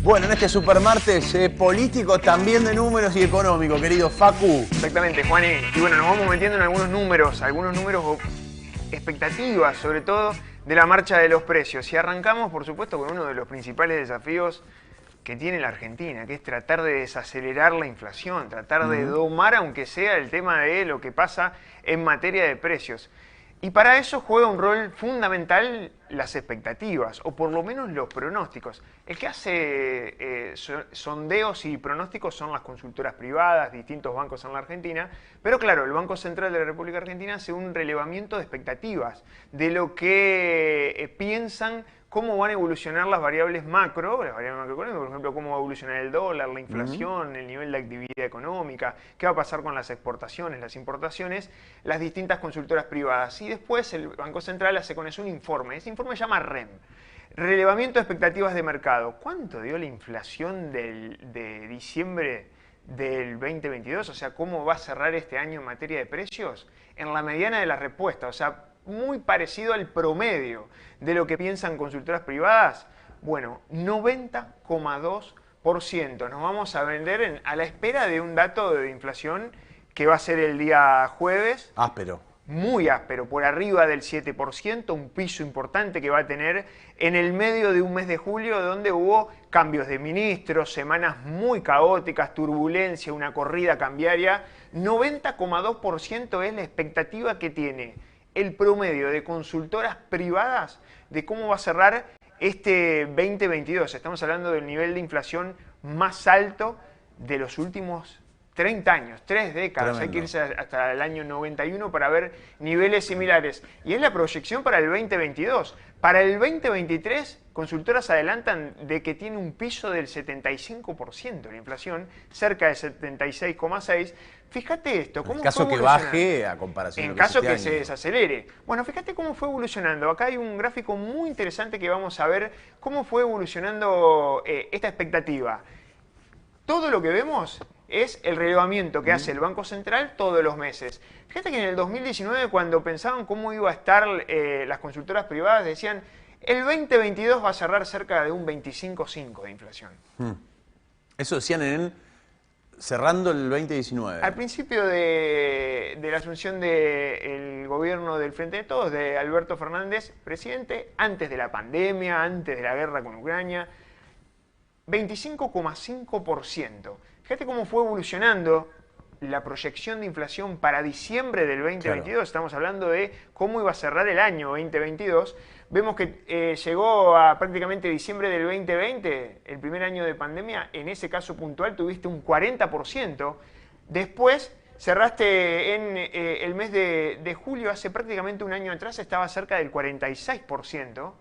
Bueno, en este supermartes político, también de números y económico, querido Facu. Exactamente, Juan. Y bueno, nos vamos metiendo en algunos números o expectativas, sobre todo, de la marcha de los precios. Y arrancamos, por supuesto, con uno de los principales desafíos que tiene la Argentina, que es tratar de desacelerar la inflación, tratar de domar, aunque sea, el tema de lo que pasa en materia de precios. Y para eso juega un rol fundamental las expectativas, o por lo menos los pronósticos. El que hace sondeos y pronósticos son las consultoras privadas, distintos bancos en la Argentina, pero claro, el Banco Central de la República Argentina hace un relevamiento de expectativas, de lo que piensan cómo van a evolucionar las variables macro, las variables macroeconómicas, por ejemplo, cómo va a evolucionar el dólar, la inflación, el nivel de actividad económica, qué va a pasar con las exportaciones, las importaciones, las distintas consultoras privadas. Y después el Banco Central hace con eso un informe. Ese informe se llama REM, Relevamiento de Expectativas de Mercado. ¿Cuánto dio la inflación de diciembre del 2022? O sea, ¿cómo va a cerrar este año en materia de precios? En la mediana de la respuesta, o sea, muy parecido al promedio de lo que piensan consultoras privadas. Bueno, 90,2%. Nos vamos a vender a la espera de un dato de inflación que va a ser el día jueves. Áspero. Muy áspero, por arriba del 7%, un piso importante que va a tener en el medio de un mes de julio donde hubo cambios de ministros, semanas muy caóticas, turbulencia, una corrida cambiaria. 90,2% es la expectativa que tiene el promedio de consultoras privadas de cómo va a cerrar este 2022. Estamos hablando del nivel de inflación más alto de los últimos 30 años, 3 décadas. Tremendo. Hay que irse hasta el año 91 para ver niveles similares. Y es la proyección para el 2022. Para el 2023, consultoras adelantan de que tiene un piso del 75% la inflación, cerca de 76,6%. Fíjate esto, ¿cómo en caso que baje a comparación en caso que se desacelere. Bueno, fíjate cómo fue evolucionando. Acá hay un gráfico muy interesante que vamos a ver cómo fue evolucionando esta expectativa. Todo lo que vemos es el relevamiento que hace el Banco Central todos los meses. Fíjate que en el 2019, cuando pensaban cómo iba a estar las consultoras privadas, decían el 2022 va a cerrar cerca de un 25,5% de inflación. Eso decían cerrando el 2019. Al principio de la asunción del gobierno del Frente de Todos, de Alberto Fernández, presidente, antes de la pandemia, antes de la guerra con Ucrania, 25,5%. Fíjate cómo fue evolucionando la proyección de inflación para diciembre del 2022. Claro. Estamos hablando de cómo iba a cerrar el año 2022. Vemos que llegó a prácticamente diciembre del 2020, el primer año de pandemia. En ese caso puntual tuviste un 40%. Después cerraste en el mes de julio, hace prácticamente un año atrás, estaba cerca del 46%.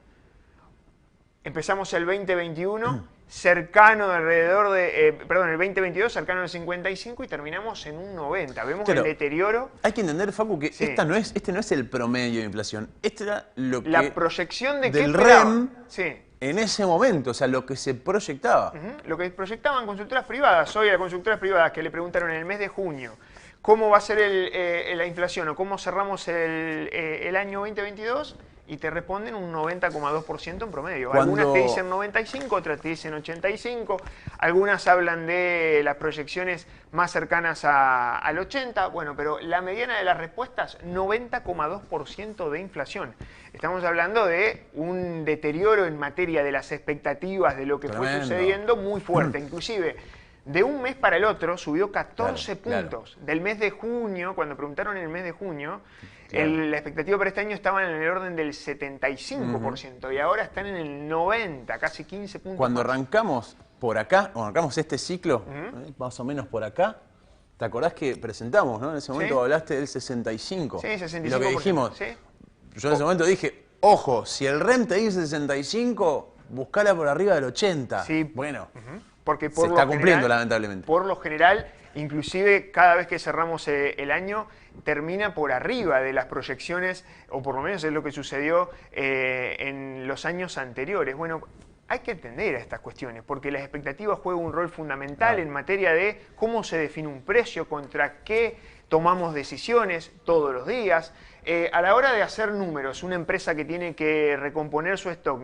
Empezamos el 2021 cercano alrededor de, el 2022 cercano al 55 y terminamos en un 90. Vemos el deterioro. Hay que entender, Facu, que este no es el promedio de inflación. Este era lo que la proyección de del REM en ese momento, o sea, lo que se proyectaba. Lo que proyectaban consultoras privadas. Hoy a consultoras privadas que le preguntaron en el mes de junio cómo va a ser la inflación o cómo cerramos el año 2022. Y te responden un 90,2% en promedio. Algunas te dicen 95, otras te dicen 85. Algunas hablan de las proyecciones más cercanas al 80. Bueno, pero la mediana de las respuestas, 90,2% de inflación. Estamos hablando de un deterioro en materia de las expectativas de lo que fue sucediendo muy fuerte. Inclusive, de un mes para el otro subió 14 puntos. Del mes de junio, cuando preguntaron en el mes de junio, la expectativa para este año estaba en el orden del 75% y ahora están en el 90, casi 15 puntos. Cuando arrancamos por acá, arrancamos este ciclo, más o menos por acá, ¿te acordás que presentamos, ¿no? En ese momento hablaste del 65. Sí, 65%. Y lo que dijimos, yo en ese momento dije, ojo, si el REM te dice 65, buscala por arriba del 80. Sí. Bueno, porque se está cumpliendo lamentablemente. Por lo general, inclusive cada vez que cerramos el año, termina por arriba de las proyecciones, o por lo menos es lo que sucedió en los años anteriores. Bueno, hay que atender a estas cuestiones, porque las expectativas juegan un rol fundamental en materia de cómo se define un precio, contra qué tomamos decisiones todos los días. A la hora de hacer números, una empresa que tiene que recomponer su stock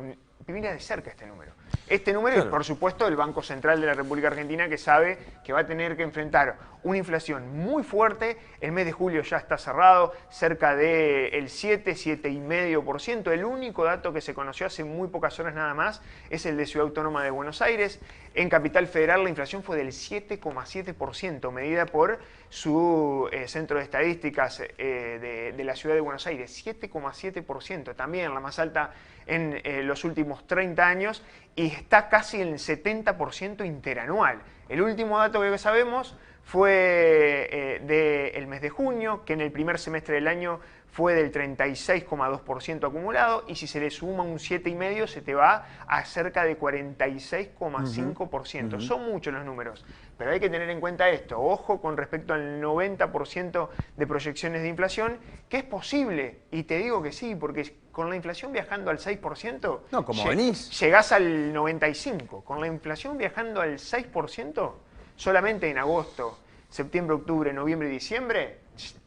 que mira de cerca este número. Este número Claro. es, por supuesto, el Banco Central de la República Argentina, que sabe que va a tener que enfrentar una inflación muy fuerte. El mes de julio ya está cerrado, cerca del 7,5%. El único dato que se conoció hace muy pocas horas nada más es el de Ciudad Autónoma de Buenos Aires. En Capital Federal la inflación fue del 7,7%, medida por su Centro de Estadísticas de la Ciudad de Buenos Aires. 7,7%, también la más alta en los últimos 30 años, y está casi en el 70% interanual. El último dato que sabemos fue del mes de junio, que en el primer semestre del año fue del 36,2% acumulado, y si se le suma un 7,5% se te va a cerca de 46,5%. Son muchos los números, pero hay que tener en cuenta esto. Ojo con respecto al 90% de proyecciones de inflación, que es posible, y te digo que sí, porque con la inflación viajando al 6%, No, como venís. llegás al 95%. Con la inflación viajando al 6%, solamente en agosto, septiembre, octubre, noviembre y diciembre,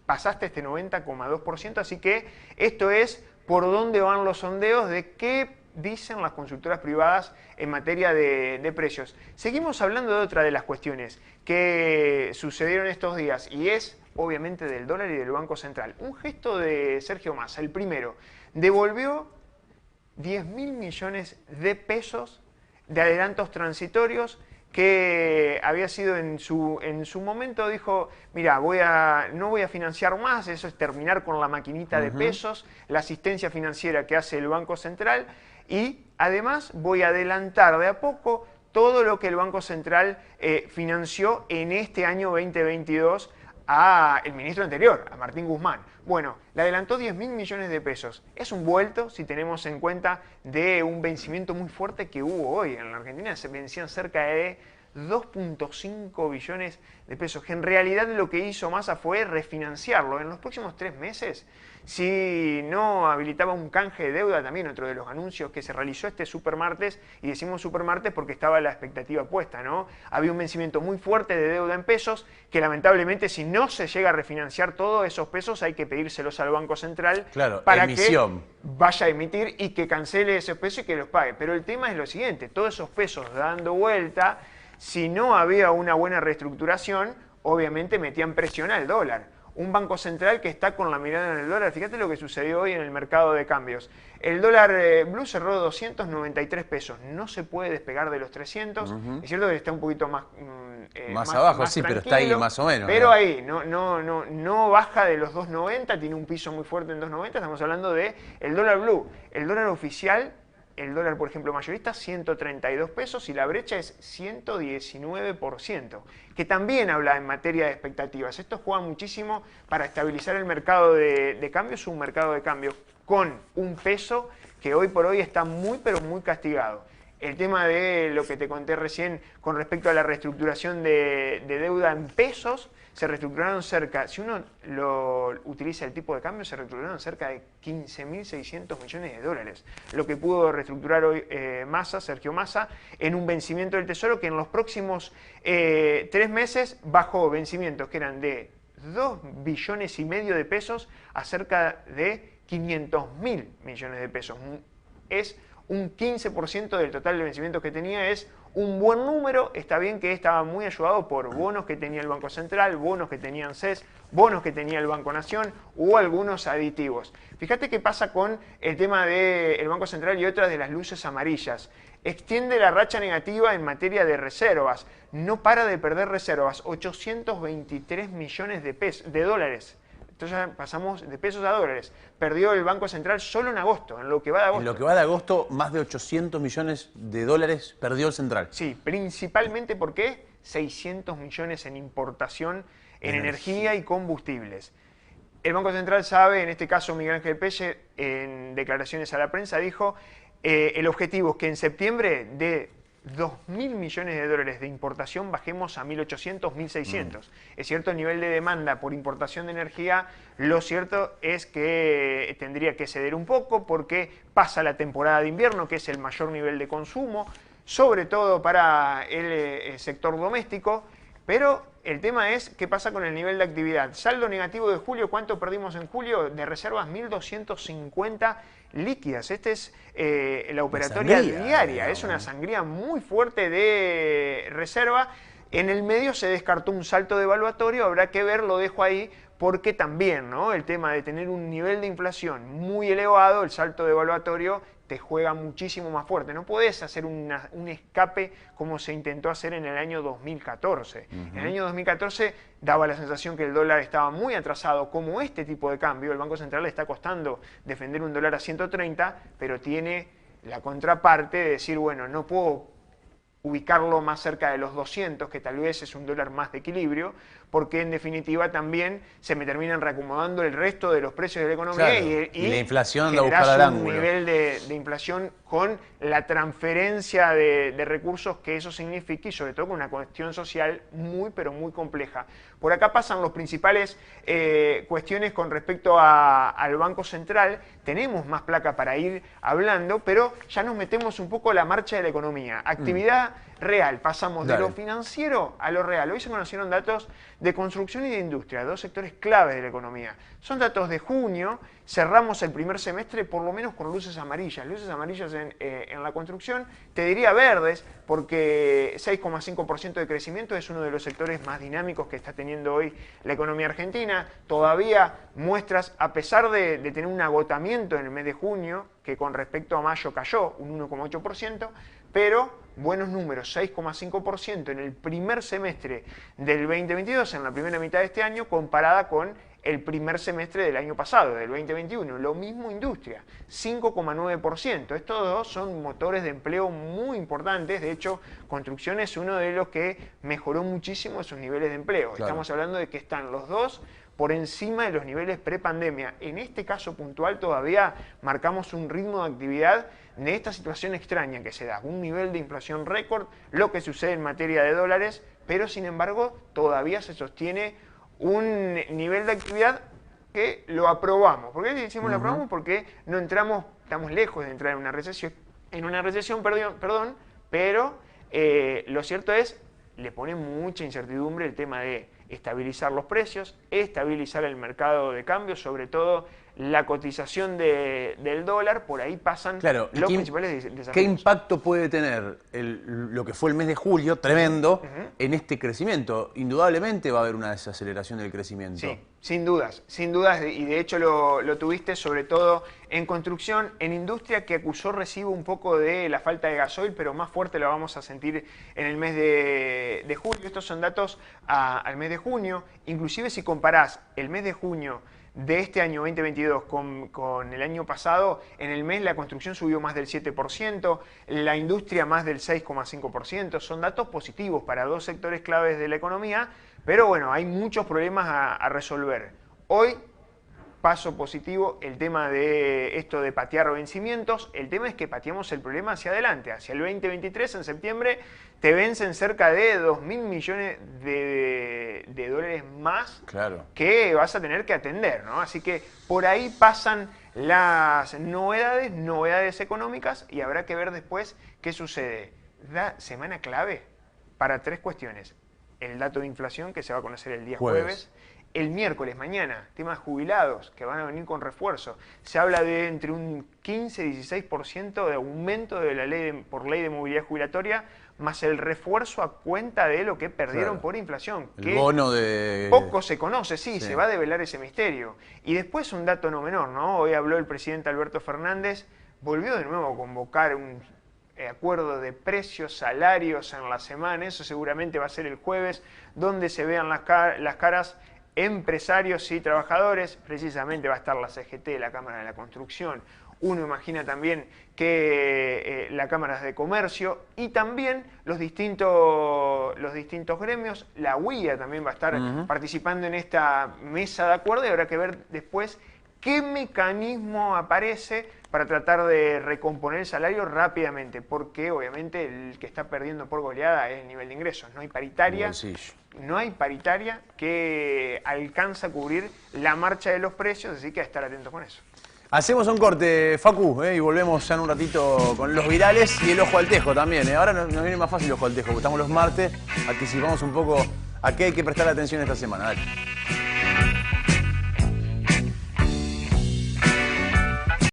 pasaste este 90,2%, así que esto es por dónde van los sondeos de qué dicen las consultoras privadas en materia de precios. Seguimos hablando de otra de las cuestiones que sucedieron estos días, y es obviamente del dólar y del Banco Central. Un gesto de Sergio Massa, el primero, devolvió 10.000 millones de pesos de adelantos transitorios que había sido en su momento. Dijo, mira, no voy a financiar más, eso es terminar con la maquinita de pesos, la asistencia financiera que hace el Banco Central, y además voy a adelantar de a poco todo lo que el Banco Central financió en este año 2022 al ministro anterior, a Martín Guzmán. Bueno, le adelantó 10.000 millones de pesos. Es un vuelto si tenemos en cuenta de un vencimiento muy fuerte que hubo hoy. En la Argentina se vencían cerca de 2,5 billones de pesos, que en realidad lo que hizo Massa fue refinanciarlo. En los próximos 3 meses, si no habilitaba un canje de deuda, también otro de los anuncios que se realizó este supermartes, y decimos supermartes porque estaba la expectativa puesta, ¿no? Había un vencimiento muy fuerte de deuda en pesos, que lamentablemente si no se llega a refinanciar todos esos pesos hay que pedírselos al Banco Central, claro, para emisión, que vaya a emitir y que cancele esos pesos y que los pague. Pero el tema es lo siguiente, todos esos pesos dando vuelta, si no había una buena reestructuración, obviamente metían presión al dólar. Un banco central que está con la mirada en el dólar. Fíjate lo que sucedió hoy en el mercado de cambios. El dólar blue cerró 293 pesos. No se puede despegar de los 300. Es cierto que está un poquito más abajo, más sí, pero tranquilo, está ahí más o menos. Pero ¿no? ahí, no baja de los 2,90. Tiene un piso muy fuerte en 2,90. Estamos hablando de el dólar blue. El dólar oficial, el dólar, por ejemplo, mayorista, 132 pesos, y la brecha es 119%, que también habla en materia de expectativas. Esto juega muchísimo para estabilizar el mercado de cambios, un mercado de cambios con un peso que hoy por hoy está muy, pero muy castigado. El tema de lo que te conté recién con respecto a la reestructuración de deuda en pesos, se reestructuraron cerca, si uno lo utiliza el tipo de cambio, se reestructuraron cerca de 15.600 millones de dólares. Lo que pudo reestructurar hoy Sergio Massa, en un vencimiento del Tesoro que en los próximos 3 meses bajó vencimientos que eran de 2,5 billones de pesos a cerca de 500.000 millones de pesos. Es un 15% del total de vencimientos que tenía. Es un buen número. Está bien que estaba muy ayudado por bonos que tenía el Banco Central, bonos que tenían CES, bonos que tenía el Banco Nación, o algunos aditivos. Fíjate qué pasa con el tema del Banco Central y otras de las luces amarillas. Extiende la racha negativa en materia de reservas. No para de perder reservas. 823 millones de dólares. Entonces ya pasamos de pesos a dólares. Perdió el Banco Central solo en agosto, en lo que va de agosto. En lo que va de agosto, más de 800 millones de dólares perdió el Central. Sí, principalmente porque 600 millones en importación en energía y combustibles. El Banco Central sabe, en este caso Miguel Ángel Pelle, en declaraciones a la prensa, dijo el objetivo es que en septiembre de 2.000 millones de dólares de importación bajemos a 1.800, 1.600. Es cierto, el nivel de demanda por importación de energía, lo cierto es que tendría que ceder un poco porque pasa la temporada de invierno, que es el mayor nivel de consumo, sobre todo para el sector doméstico, pero el tema es qué pasa con el nivel de actividad. Saldo negativo de julio, ¿cuánto perdimos en julio? De reservas 1.250 líquidas. Esta es la operatoria diaria, digamos. es una sangría muy fuerte de reserva. En el medio se descartó un salto devaluatorio, habrá que ver, lo dejo ahí, porque también, ¿no?, el tema de tener un nivel de inflación muy elevado, el salto devaluatorio te juega muchísimo más fuerte. No podés hacer un escape como se intentó hacer en el año 2014. En el año 2014 daba la sensación que el dólar estaba muy atrasado. Como este tipo de cambio, el Banco Central le está costando defender un dólar a 130, pero tiene la contraparte de decir, bueno, no puedo ubicarlo más cerca de los 200, que tal vez es un dólar más de equilibrio, porque en definitiva también se me terminan reacomodando el resto de los precios de la economía, claro, y la inflación anda a buscar al ángulo. Un nivel de inflación con la transferencia de recursos que eso significa, y sobre todo con una cuestión social muy pero muy compleja. Por acá pasan los principales cuestiones con respecto al Banco Central. Tenemos más placa para ir hablando, pero ya nos metemos un poco a la marcha de la economía. Actividad real, pasamos de lo financiero a lo real. Hoy se conocieron datos de construcción y de industria, dos sectores claves de la economía. Son datos de junio, cerramos el primer semestre por lo menos con luces amarillas en la construcción, te diría verdes, porque 6,5% de crecimiento es uno de los sectores más dinámicos que está teniendo hoy la economía argentina. Todavía muestras, a pesar de tener un agotamiento en el mes de junio, que con respecto a mayo cayó un 1,8%, pero buenos números, 6,5% en el primer semestre del 2022, en la primera mitad de este año, comparada con el primer semestre del año pasado, del 2021. Lo mismo industria, 5,9%. Estos dos son motores de empleo muy importantes. De hecho, construcción es uno de los que mejoró muchísimo sus niveles de empleo. Claro. Estamos hablando de que están los dos por encima de los niveles prepandemia. En este caso puntual todavía marcamos un ritmo de actividad de esta situación extraña que se da, un nivel de inflación récord, lo que sucede en materia de dólares, pero sin embargo todavía se sostiene un nivel de actividad que lo aprobamos. ¿Por qué decimos lo aprobamos? Porque no entramos, estamos lejos de entrar en una recesión, pero lo cierto es, le pone mucha incertidumbre el tema de estabilizar los precios, estabilizar el mercado de cambio, sobre todo la cotización del dólar. Por ahí pasan los principales desafíos. ¿Qué impacto puede tener lo que fue el mes de julio, tremendo, en este crecimiento? Indudablemente va a haber una desaceleración del crecimiento. Sí, sin dudas, y de hecho lo tuviste sobre todo en construcción, en industria, que acusó recibo un poco de la falta de gasoil, pero más fuerte lo vamos a sentir en el mes de julio. Estos son datos al mes de junio. Inclusive si comparás el mes de junio de este año 2022 con el año pasado, en el mes la construcción subió más del 7%, la industria más del 6,5%. Son datos positivos para dos sectores claves de la economía, pero bueno, hay muchos problemas a resolver. Hoy, paso positivo, el tema de esto de patear vencimientos. El tema es que pateamos el problema hacia adelante, hacia el 2023, en septiembre, te vencen cerca de 2.000 millones de dólares más que vas a tener que atender, ¿no? Así que por ahí pasan las novedades económicas, y habrá que ver después qué sucede. La semana clave para tres cuestiones: el dato de inflación, que se va a conocer el día jueves. El miércoles, mañana, temas jubilados que van a venir con refuerzo. Se habla de entre un 15 y 16% de aumento de la por ley de movilidad jubilatoria, más el refuerzo a cuenta de lo que perdieron por inflación. El bono de... Poco se conoce, se va a develar ese misterio. Y después un dato no menor, ¿no? Hoy habló el presidente Alberto Fernández, volvió de nuevo a convocar un acuerdo de precios, salarios en la semana. Eso seguramente va a ser el jueves, donde se vean las caras empresarios y trabajadores. Precisamente va a estar la CGT, la Cámara de la Construcción. Uno imagina también que las cámaras de comercio y también los distintos gremios. La UIA también va a estar participando en esta mesa de acuerdo, y habrá que ver después qué mecanismo aparece para tratar de recomponer el salario rápidamente, porque obviamente el que está perdiendo por goleada es el nivel de ingresos. No hay paritaria que alcanza a cubrir la marcha de los precios, así que a estar atentos con eso. Hacemos un corte, Facu, y volvemos ya en un ratito con los virales y el ojo al tejo también. Ahora nos viene más fácil el ojo al tejo, porque estamos los martes, anticipamos un poco a qué hay que prestar atención esta semana. Dale.